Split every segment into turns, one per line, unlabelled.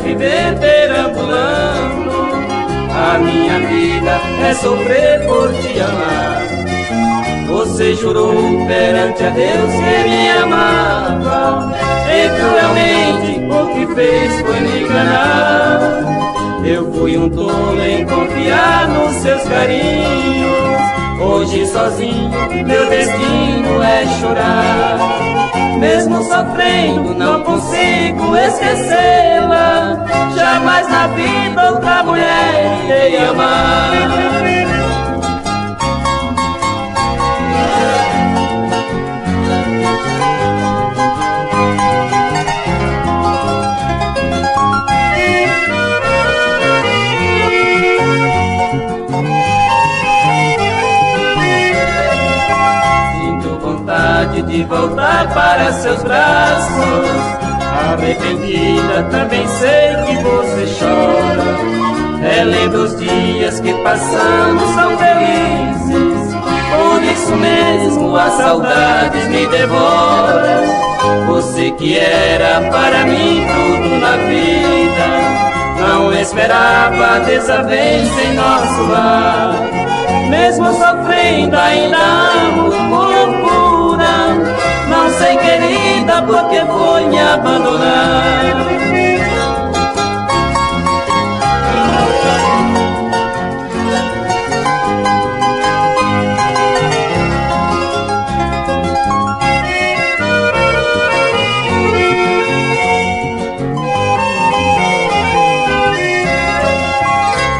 viver perambulando. A minha vida é sofrer por te amar. Você jurou perante a Deus que me amava, e cruelmente o que fez foi me enganar. Eu fui um tolo em confiar nos seus carinhos. Hoje sozinho meu destino é chorar. Mesmo sofrendo não consigo esquecê-la. Jamais na vida outra mulher irei amar. De voltar para seus braços, arrependida também sei que você chora. Relembra os dias que passamos tão felizes, por isso mesmo a saudade me devora. Você que era para mim tudo na vida, não esperava desavença em nosso lar. Mesmo sofrendo ainda amo por pura. Não sei, querida, por que foi me abandonar.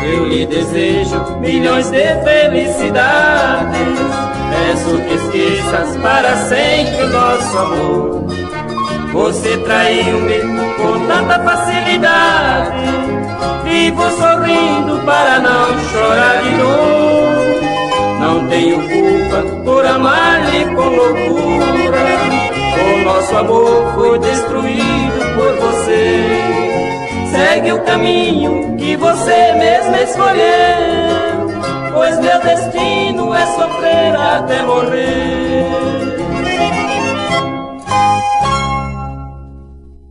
Eu lhe desejo milhões de felicidades. Peço que esqueças para sempre o nosso amor. Você traiu-me com tanta facilidade. Vivo sorrindo para não chorar de novo. Não tenho culpa por amar-lhe com loucura. O nosso amor foi destruído por você. Segue o caminho que você mesma escolheu, pois meu destino é sofrer até morrer.